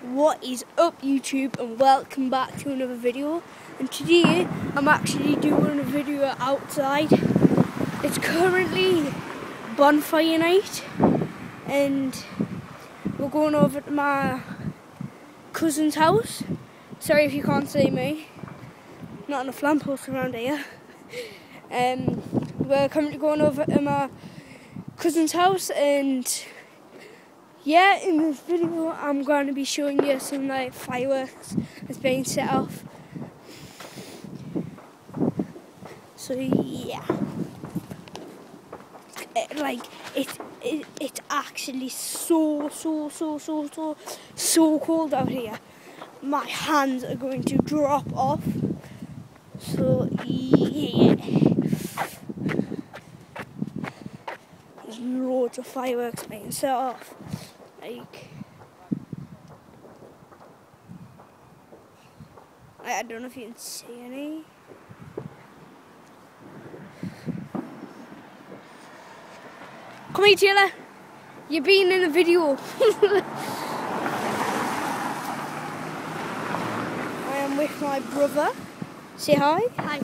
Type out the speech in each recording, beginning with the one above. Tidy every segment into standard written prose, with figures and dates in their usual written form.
What is up, YouTube, and welcome back to another video. And today I'm actually doing a video outside. It's currently Bonfire Night and we're going over to my cousin's house. Sorry if you can't see me, not enough lampposts around here. We're currently going over to my cousin's house, and yeah, in this video I'm going to be showing you some fireworks that's being set off. So yeah, it's actually so cold out here. My hands are going to drop off. So yeah, there's loads of fireworks being set off. I don't know if you can see any. Come here, Taylor. You're being in the video. I am with my brother. Say hi. Hi.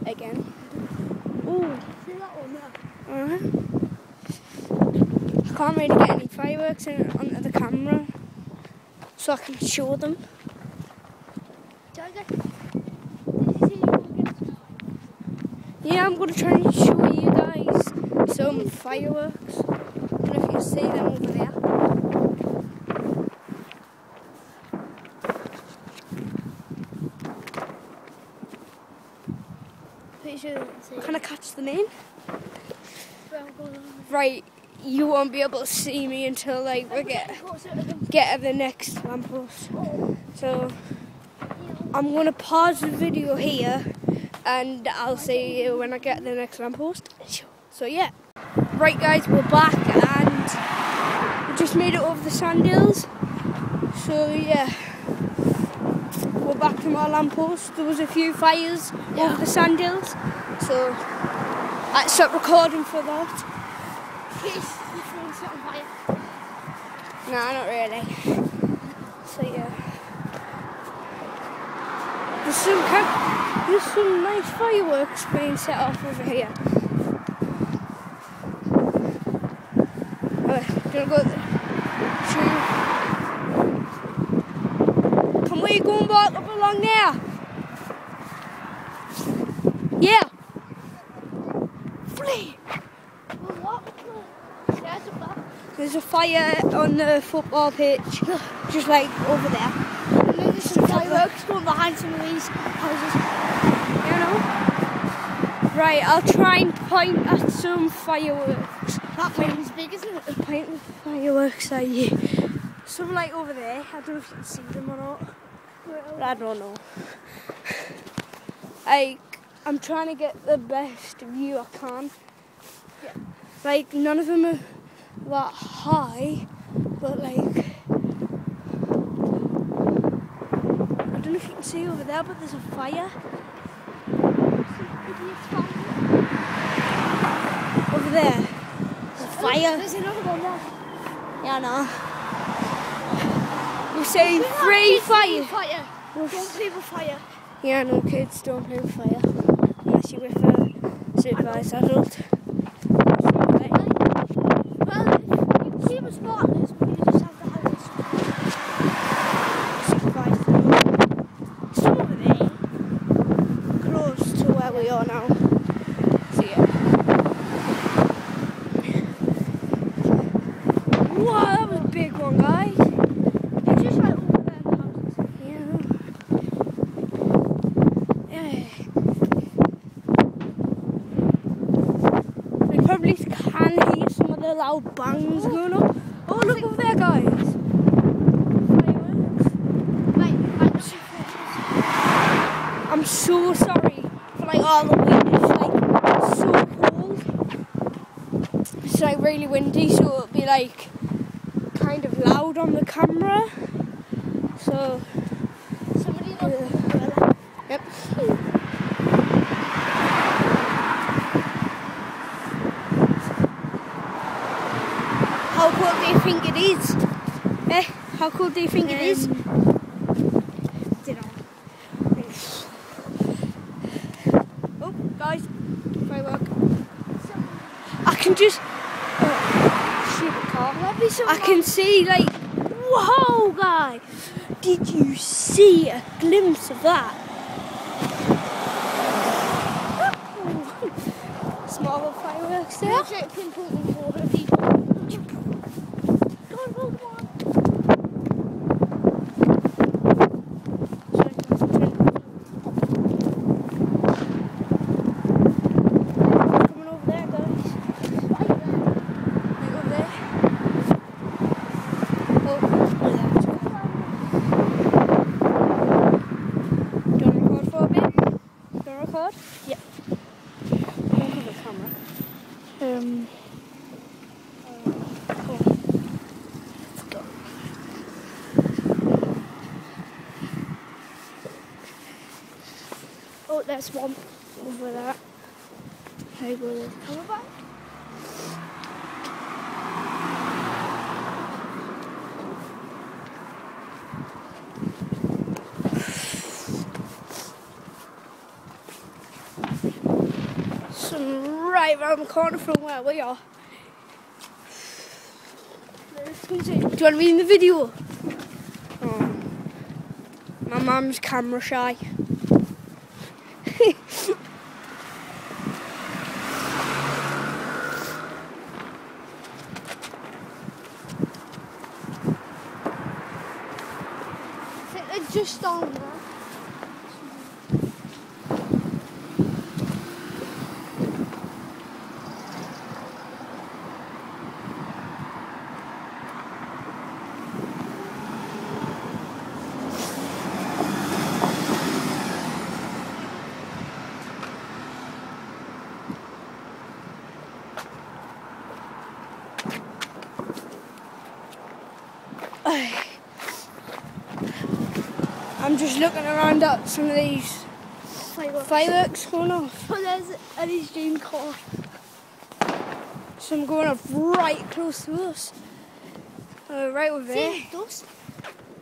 Again. Ooh. See that one there? I can't really get any fireworks onto the camera, so I can show them. Yeah, I'm going to try and show you guys some fireworks. I don't know if you can see them over there. Can I catch them in? Right, you won't be able to see me until we get to the next lamppost. So I'm going to pause the video here and I'll see you when I get to the next lamppost. So yeah. Right guys, we're back and we just made it over the sand hills. So yeah, we're back to my lamppost. There was a few fires over the sand hills, so I stopped recording for that. Nah, not really. So yeah, there's some nice fireworks being set off over here. Do you want to go there? Can we go and walk up along there? Yeah. Flee. There's a fire on the football pitch, just over there. And then there's some fireworks going behind some of these houses. You know? Right, I'll try and point at some fireworks. That point is big, isn't it? Point with fireworks, are you? Some over there. I don't know if you can see them or not. But I don't know. I'm trying to get the best view I can. Yeah. None of them are that high, but I don't know if you can see over there, but there's a fire. Over there. There's a fire. There's another one there. Yeah, no. You're saying free fire? Don't play with fire. Yeah, no, kids don't play with fire. Unless you're with a supervised adult. Well, you can see what's partners, but you just have to have this Supervised adult. Some over there. Close to where we are now. So yeah. Wow, that was a big one, guys. It's just over there in the houses. Yeah. You probably can hear some of the loud bangs going up. Oh, look over there, guys. Fireworks. I'm so sorry for all the wind. It's so cold. It's really windy, so it'll be kind of loud on the camera. So Somebody look. yep. How cool do you think it is? Eh? How cool do you think it is? Dunno. Oh, guys, firework. I can just. Stupid car. I can see, like, whoa, guys! Did you see a glimpse of that? Small fireworks there. Yeah. I don't have a camera. Cool. Let's go. Oh, there's one. Over that. There you go. Come back. Some right around the corner from where we are. Do you want to be in the video? Oh. My mum's camera shy. I think they're just on there. I'm just looking around at some of these fireworks going off. Oh, there's Eddie's dream car. Some going off right close to us. Right over there. See, dust.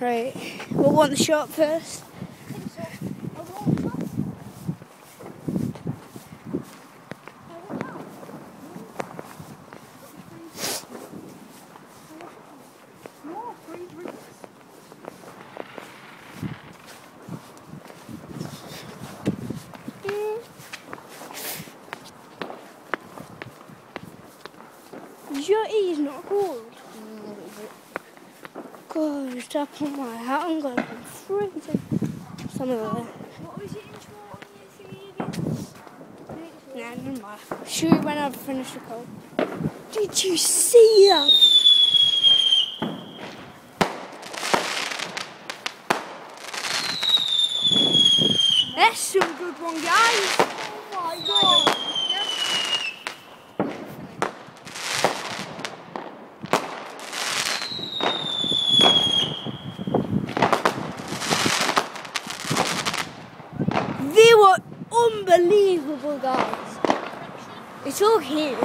Right. We'll want the shot first. I think so. I won't know. No, 3 drinks. Your ear's not cold. God, I put my hat on, God, I'm freezing. Some of it. What was it intro on your thingy again? Nah, never mind. Shoot it when I've finished the code. Did you see that? That's some good one, guys. Oh my god. They were unbelievable, guys. It's all here.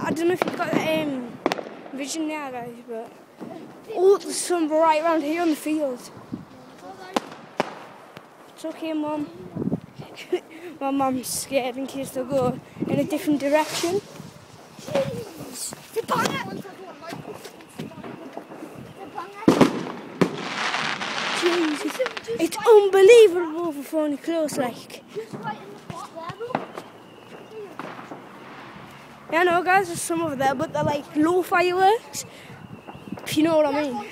I don't know if you've got vision there, guys, but there's some right around here on the field. It's okay, Mum. My mum's scared in case they'll go in a different direction. Jeez. The banger. Jesus. It's unbelievable for phony close, like. Just right in the spot there, look. Yeah, I know, guys, there's some over there, but they're like low fireworks, if you know what I mean.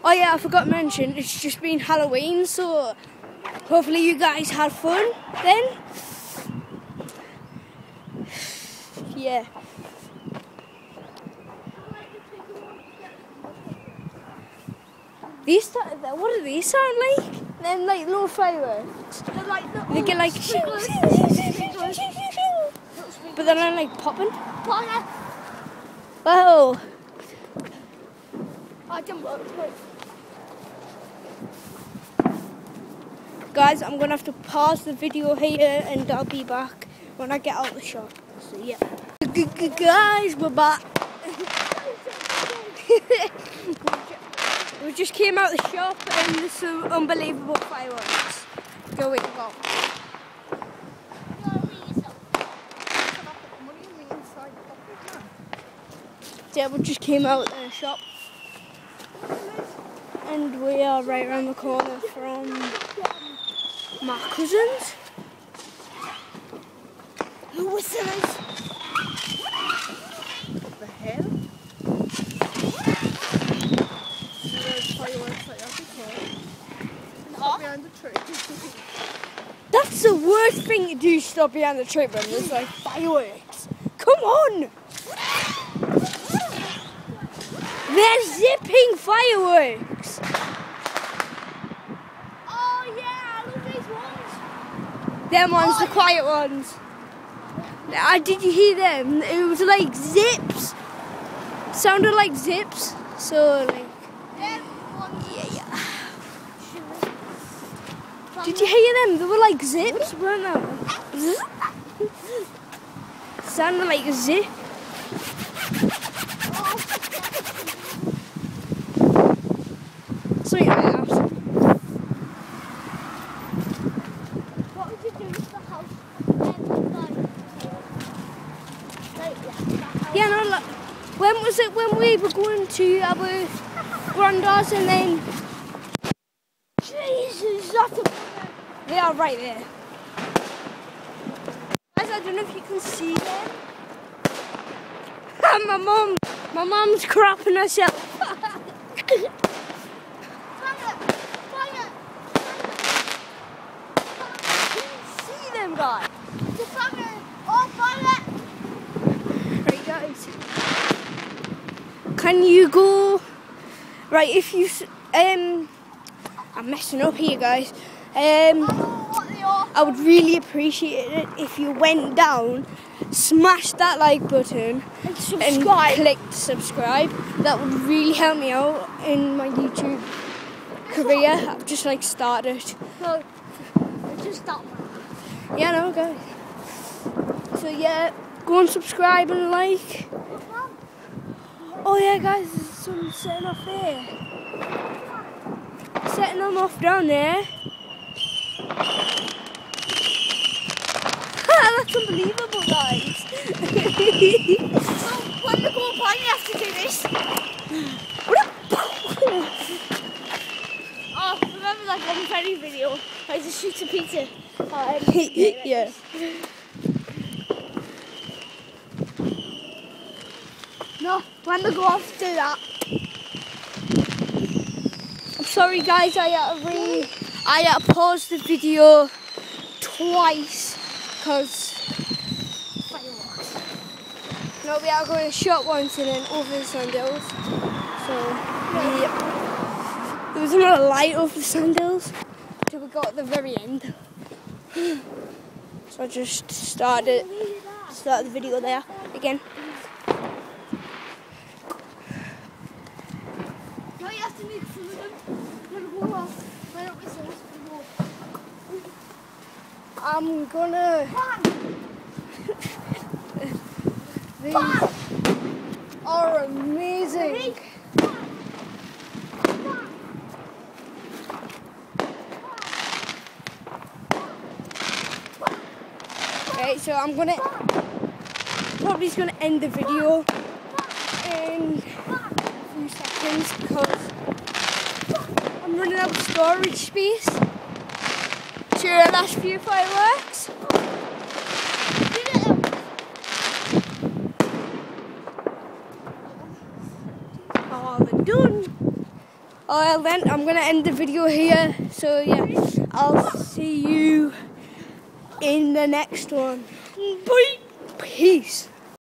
Oh yeah, I forgot to mention, it's just been Halloween, so hopefully you guys had fun then. Yeah. What do these sound like? Then like low fireworks. They're like little They get like sprinkles. but they're not like popping. Banger. Whoa. I can work. guys, I'm gonna have to pause the video here, and I'll be back when I get out of the shop. So yeah, guys, we're back. We just came out of the shop, and there's some unbelievable fireworks going on. Yeah, we just came out of the shop, and we are right around the corner from my cousins. The whistlers. What the hell? There's fireworks like that before. Stop behind the tree. That's the worst thing to do, stop behind the tree when there's like fireworks. Come on! They're zipping fireworks! Oh yeah, I love these ones. Them ones, the quiet ones. Did you hear them? It was like zips. Sounded like zips. So like, Them ones. yeah. Did you hear them? They were like zips, weren't they? Sounded like a zip. Sweet house. What would you do with the house? Yeah, no, look. When was it when we were going to our granddad's and then... Jesus, that's a... They are right there. Guys, I don't know if you can see them. My mum's crapping herself. See them, guys. Right, guys. Can you go? Right, if you I'm messing up here, guys. I would really appreciate it if you went down, smashed that like button, and clicked subscribe. That would really help me out in my YouTube career. I've just like started. No, just stop. Yeah, no, guys. So yeah, go and subscribe and like. Oh yeah, guys, there's some setting off there. Setting them off down there. That's unbelievable, guys. When we go by, you have to do this. Oh, remember that Bonfire video? I just shoot a pizza. Yeah. No, when they go off, do that. I'm sorry, guys. I had to pause the video twice because fireworks. No, we are going to shop once and then over the sandals. So yeah, there was another light over the sandals till we got at the very end. So I just started the video there again. No, you have to make some of them. Then go off. Why don't we say this before? I'm gonna. These are amazing. Okay, so I'm probably just gonna end the video in a few seconds because I'm running out of storage space. Sure, last few fireworks. Oh, they're done. Well then, I'm gonna end the video here. So yeah, I'll see you in the next one. Bye. Peace.